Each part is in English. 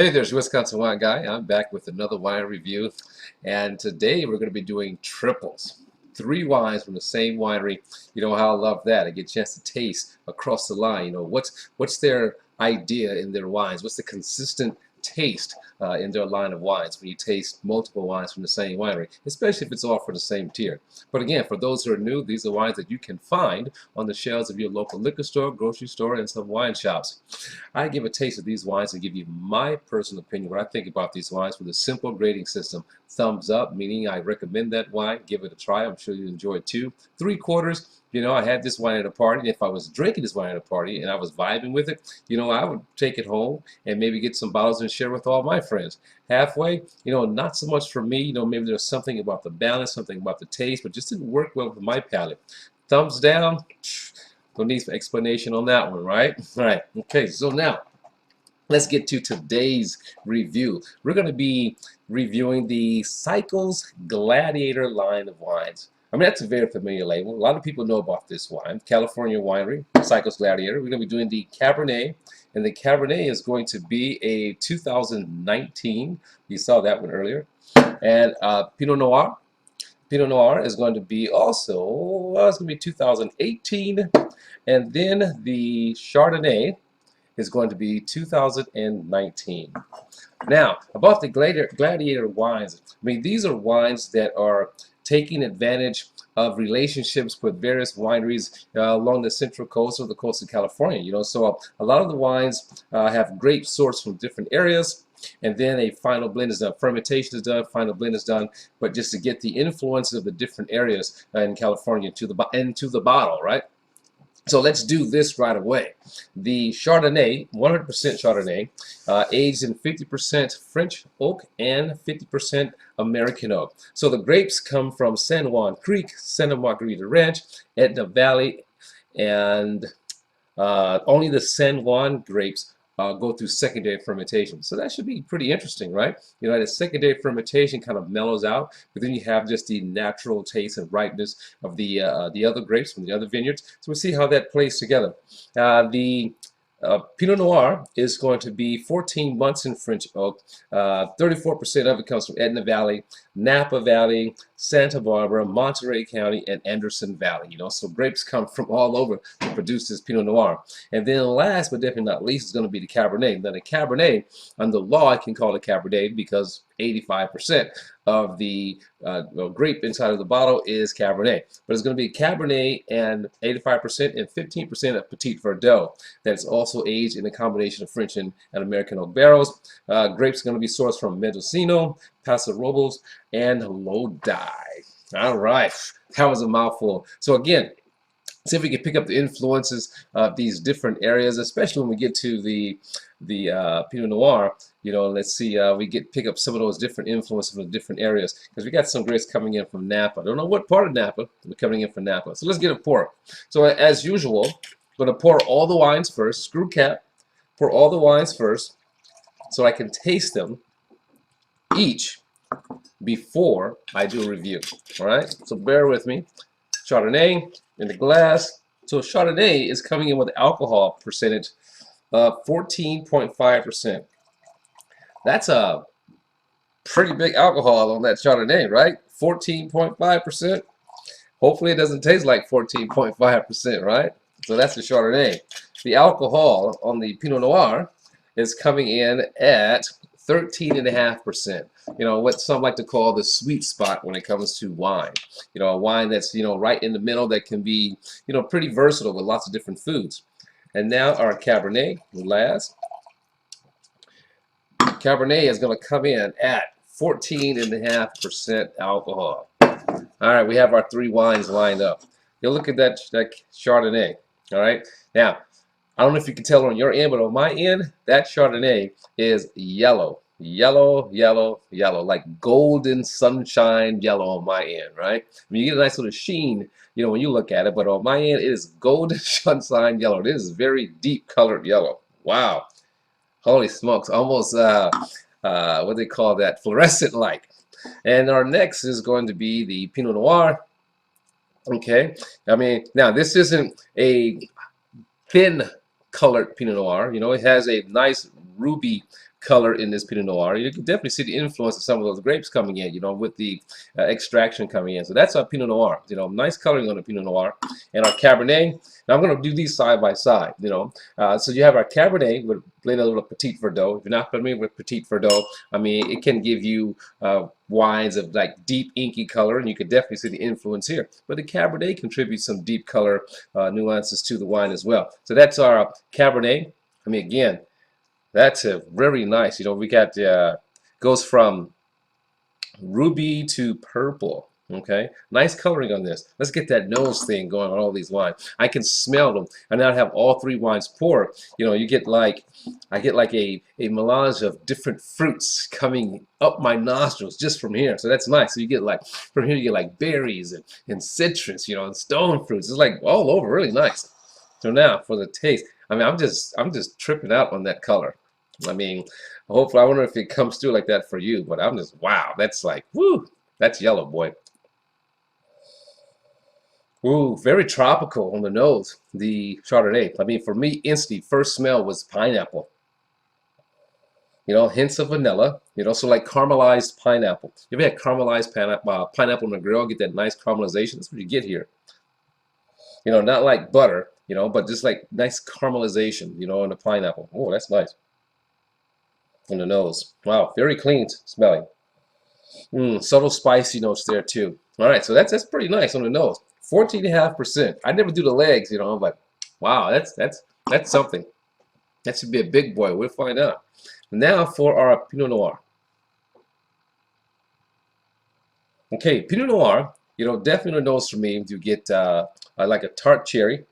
Hey, there's Wisconsin Wine Guy. I'm back with another wine review, and today we're going to be doing triples. Three wines from the same winery. You know how I love that. I get a chance to taste across the line. You know, what's their idea in their wines? What's the consistent taste in their line of wines when you taste multiple wines from the same winery, especially if it's all for the same tier. But again, for those who are new, these are wines that you can find on the shelves of your local liquor store, grocery store, and some wine shops. I give a taste of these wines and give you my personal opinion, what I think about these wines with a simple grading system. Thumbs up, meaning I recommend that wine. Give it a try. I'm sure you enjoy it too. 3/4, you know, I had this wine at a party, and if I was drinking this wine at a party and I was vibing with it, you know, I would take it home and maybe get some bottles and share with all my friends. Halfway, you know, not so much for me. You know, maybe there's something about the balance, something about the taste, but just didn't work well with my palate. Thumbs down. No need for explanation on that one, right? All right. Okay, so now let's get to today's review. We're going to be reviewing the Cycles Gladiator line of wines. I mean, that's a very familiar label. A lot of people know about this wine. California winery, Cycles Gladiator. We're going to be doing the Cabernet, and the Cabernet is going to be a 2019. You saw that one earlier. And Pinot Noir. Pinot Noir is going to be also, well, it's going to be 2018. And then the Chardonnay is going to be 2019. Now, about the Gladiator wines, I mean, these are wines that are taking advantage of relationships with various wineries along the central coast or the coast of California. You know, so a lot of the wines have grape sourced from different areas, and then a final blend is done. Fermentation is done, final blend is done, but just to get the influence of the different areas in California into the bottle, right? So let's do this right away. The Chardonnay, 100% Chardonnay, aged in 50% French oak and 50% American oak. So the grapes come from San Juan Creek, Santa Margarita Ranch, Etna Valley, and only the San Juan grapes go through secondary fermentation. So that should be pretty interesting, right? You know, the secondary fermentation kind of mellows out, but then you have just the natural taste and ripeness of the other grapes from the other vineyards. So we'll see how that plays together. The Pinot Noir is going to be 14 months in French oak. 34% of it comes from Etna Valley, Napa Valley, Santa Barbara, Monterey County, and Anderson Valley. You know, so grapes come from all over to produce this Pinot Noir. And then last but definitely not least is going to be the Cabernet. Now the Cabernet, under law, I can call it Cabernet because 85% of the grape inside of the bottle is Cabernet. But it's going to be Cabernet and 85% and 15% of Petite Verdot. That's also aged in a combination of French and American oak barrels. Grapes are going to be sourced from Mendocino, Paso Robles, and Lodi. All right, that was a mouthful. So again, see if we can pick up the influences of these different areas, especially when we get to the Pinot Noir. You know, let's see, we pick up some of those different influences from the different areas, because we got some grapes coming in from Napa. I don't know what part of Napa, but coming in from Napa. So let's get a pour. So as usual, I'm going to pour all the wines first, screw cap, pour all the wines first, so I can taste them each before I do a review. All right, so bear with me. Chardonnay in the glass. So Chardonnay is coming in with alcohol percentage of 14.5%. That's a pretty big alcohol on that Chardonnay, right? 14.5%. Hopefully it doesn't taste like 14.5%, right? So that's the Chardonnay. The alcohol on the Pinot Noir is coming in at 13.5%. You know, what some like to call the sweet spot when it comes to wine. You know, a wine that's, you know, right in the middle that can be, you know, pretty versatile with lots of different foods. And now our Cabernet, last. Cabernet is going to come in at 14.5% alcohol. All right, we have our three wines lined up. You look at that Chardonnay. All right, now I don't know if you can tell on your end, but on my end, that Chardonnay is yellow. Yellow, yellow, yellow, like golden sunshine yellow on my end, right? I mean, you get a nice little sheen, you know, when you look at it, but on my end, it is golden sunshine yellow. It is very deep colored yellow. Wow. Holy smokes. Almost, what do they call that? Fluorescent-like. And our next is going to be the Pinot Noir. Okay. I mean, now this isn't a thin colored Pinot Noir. You know, it has a nice ruby color in this Pinot Noir. You can definitely see the influence of some of those grapes coming in, you know, with the extraction coming in. So that's our Pinot Noir, you know, nice coloring on the Pinot Noir. And our Cabernet, now I'm going to do these side by side, you know. So you have our Cabernet with blended a little Petite Verdot. If you're not familiar with Petite Verdot, I mean, it can give you wines of like deep inky color, and you can definitely see the influence here. But the Cabernet contributes some deep color nuances to the wine as well. So that's our Cabernet. I mean, again, that's a very nice. You know, we got goes from ruby to purple. Okay, nice coloring on this. Let's get that nose thing going on all these wines. I can smell them. And now I have all three wines pour. You know, you get like, I get like a melange of different fruits coming up my nostrils just from here. So that's nice. So you get like, from here you get like berries and citrus, you know, and stone fruits. It's like all over, really nice. So now for the taste. I mean, I'm just tripping out on that color. I mean, hopefully, I wonder if it comes through like that for you, but I'm just, wow, that's like, woo, that's yellow, boy. Ooh, very tropical on the nose, the Chardonnay. I mean, for me, instantly, first smell was pineapple. You know, hints of vanilla, you know, so like caramelized pineapple. You ever had caramelized pineapple on the grill, get that nice caramelization? That's what you get here. You know, not like butter, you know, but just like nice caramelization, you know, on the pineapple. Oh, that's nice. On the nose. Wow, very clean smelling. Subtle spicy notes there too. All right, so that's pretty nice on the nose. 14.5%. I never do the legs, you know. I'm like, wow, that's something. That should be a big boy. We'll find out. Now for our Pinot Noir. Okay, Pinot Noir. You know, definitely on the nose for me. You get like a tart cherry.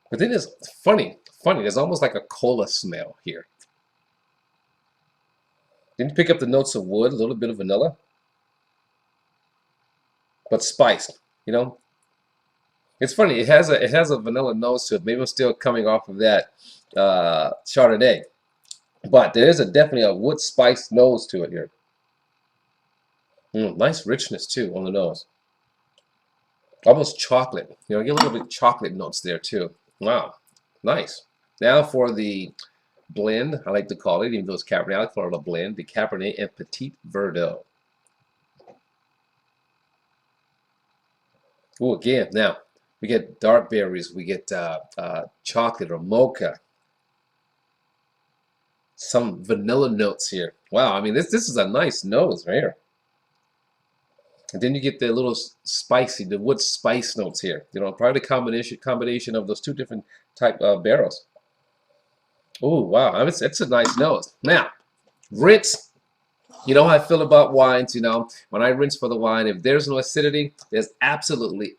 But then it's funny. There's almost like a cola smell here. Then you pick up the notes of wood, a little bit of vanilla, but spiced. You know, it's funny. It has a vanilla nose to it. Maybe I'm still coming off of that Chardonnay, but there is definitely a wood spice nose to it here. Nice richness too on the nose. Almost chocolate. You know, you get a little bit of chocolate notes there too. Wow, nice. Now for the blend, I like to call it, even though it's Cabernet, I like to call it a blend, the Cabernet and Petite Verdot. Oh, again, now we get dark berries, we get chocolate or mocha, some vanilla notes here. Wow, I mean this is a nice nose right here. And then you get the little spicy, the wood spice notes here. You know, probably the combination of those two different type of barrels. Oh, wow, it's a nice nose. Now, rinse. You know how I feel about wines, you know. When I rinse for the wine, if there's no acidity, there's absolutely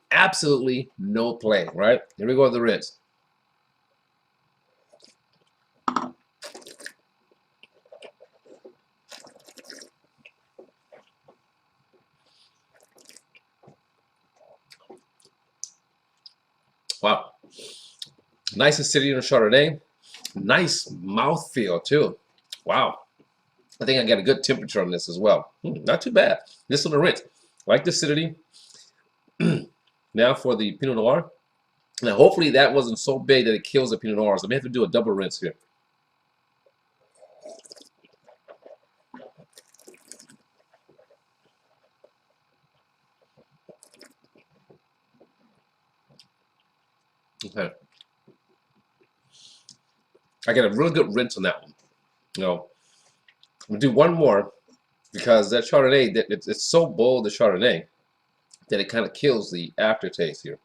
no play, right? Here we go with the rinse. Wow. Nice acidity in the Chardonnay. Nice mouthfeel, too. Wow. I think I got a good temperature on this as well. Not too bad. This one, the rinse. Like the acidity. Now for the Pinot Noir. Now, hopefully that wasn't so big that it kills the Pinot Noir. So I may have to do a double rinse here. Okay. I got a really good rinse on that one. You know, I'm gonna do one more because that Chardonnay, it's so bold, the Chardonnay, that it kind of kills the aftertaste here.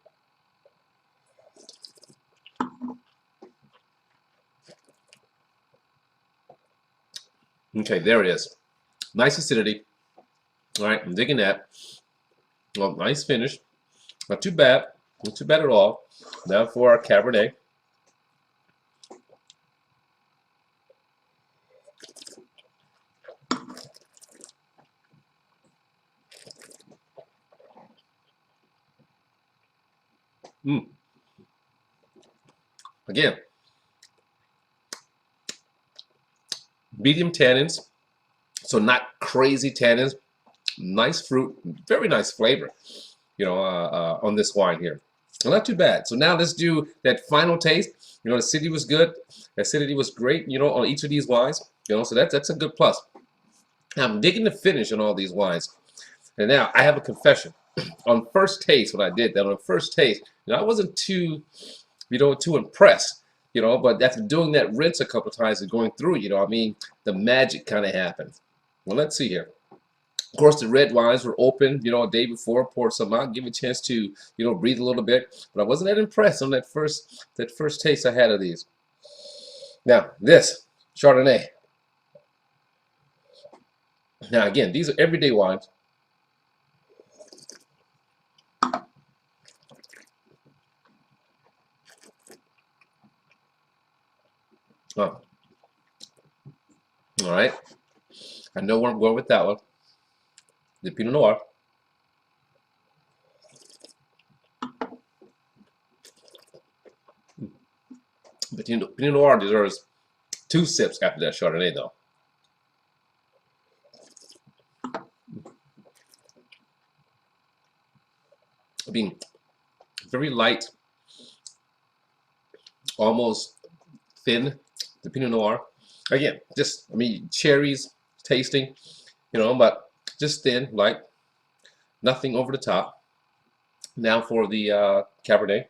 Okay, there it is. Nice acidity. All right, I'm digging that. Well, nice finish. Not too bad. Not too bad at all. Now for our Cabernet. Again, medium tannins, so not crazy tannins. Nice fruit, very nice flavor, you know, on this wine here. Well, not too bad. So now let's do that final taste. You know, the acidity was good. The acidity was great, you know, on each of these wines. You know, so that's a good plus. Now I'm digging the finish on all these wines. And now I have a confession. On first taste, when I did that, on first taste, you know, I wasn't too, you know, too impressed. You know, but after doing that rinse a couple times and going through, you know, I mean, the magic kind of happened. Well, let's see here. Of course, the red wines were open, you know, a day before, poured some out, give it a chance to, you know, breathe a little bit. But I wasn't that impressed on that first taste I had of these. Now, this Chardonnay. Now, again, these are everyday wines. Oh. All right. I know where I'm going with that one. The Pinot Noir. But Pinot Noir deserves 2 sips after that Chardonnay, though. I mean, very light, almost thin, the Pinot Noir. Again, just, I mean, cherries tasting, you know, but just thin, light, nothing over the top. Now for the Cabernet.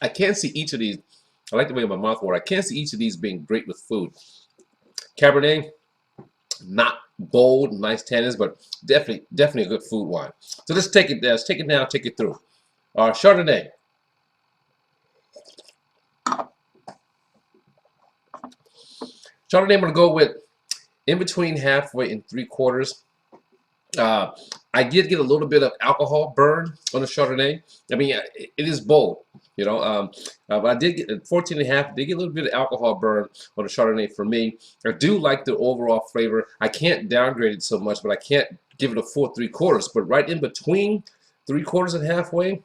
I can't see each of these. I like the way my mouth works. I can't see each of these being great with food. Cabernet, not bold, nice tannins, but definitely a good food wine. So let's take it there. Let's take it down, take it through. Chardonnay. Chardonnay, I'm going to go with in between halfway and 3/4. I did get a little bit of alcohol burn on the Chardonnay. I mean, it is bold, you know, but I did get 14.5. Did get a little bit of alcohol burn on the Chardonnay for me. I do like the overall flavor. I can't downgrade it so much, but I can't give it a full 3/4. But right in between 3/4 and halfway,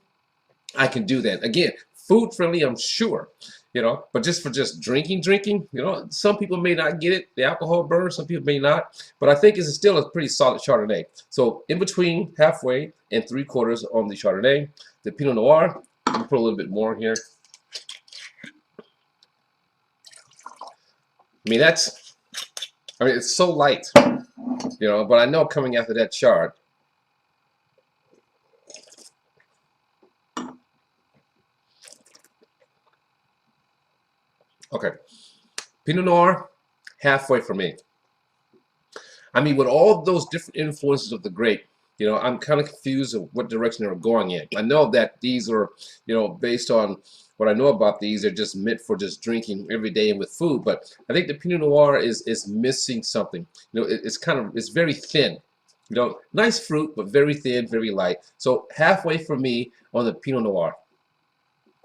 I can do that. Again, food friendly, I'm sure. You know, but just for drinking, you know, some people may not get it, the alcohol burn, some people may not, but I think it's still a pretty solid Chardonnay. So in between halfway and 3/4 on the Chardonnay. The Pinot Noir, let me put a little bit more here. I mean, it's so light, you know, but I know coming after that Chard. Okay, Pinot Noir, halfway for me. I mean, with all those different influences of the grape, you know, I'm kind of confused of what direction they're going in. I know that these are, you know, based on what I know about these, they're just meant for just drinking every day and with food. But I think the Pinot Noir is missing something. You know, it's very thin. You know, nice fruit, but very thin, very light. So halfway for me on the Pinot Noir.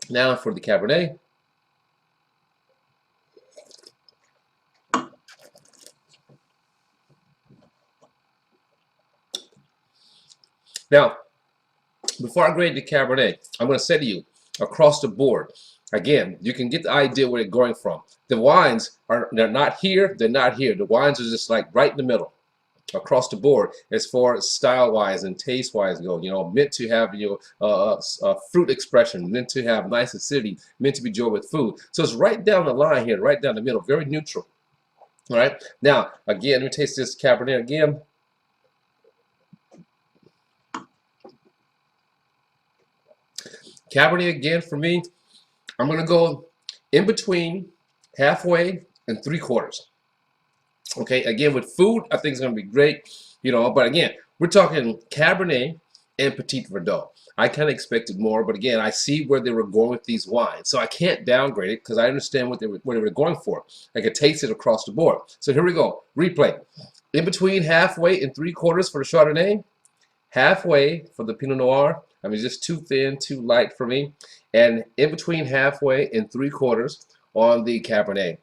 Now for the Cabernet. Now, before I grade the Cabernet, I'm going to say to you, across the board, again, you can get the idea where they're going from. The wines they're not here, they're not here. The wines are just like right in the middle, across the board, as far as style-wise and taste-wise go. You know, meant to have, you know, fruit expression, meant to have nice acidity, meant to be enjoyed with food. So it's right down the line here, right down the middle, very neutral. All right. Now, again, let me taste this Cabernet again. Cabernet again for me, I'm going to go in between halfway and 3/4. Okay, again with food, I think it's going to be great, you know, but again, we're talking Cabernet and Petite Verdot. I kind of expected more, but again, I see where they were going with these wines, so I can't downgrade it because I understand what they were going for. I could taste it across the board. So here we go, replay. In between halfway and 3/4 for the Chardonnay, halfway for the Pinot Noir. I mean, just too thin, too light for me. And in between halfway and 3/4 on the Cabernet.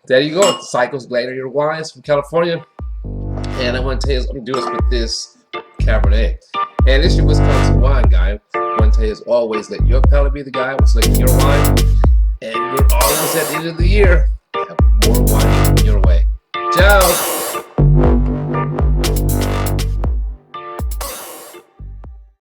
There you go. Cycles Gladiator wines from California. And I want to tell you, I'm doing this with this Cabernet. And this is your Wisconsin wine guy. I want to tell you, as always, let your palate be the guide when selecting your wine. And we're almost at the end of the year. Have more wine coming your way. Ciao.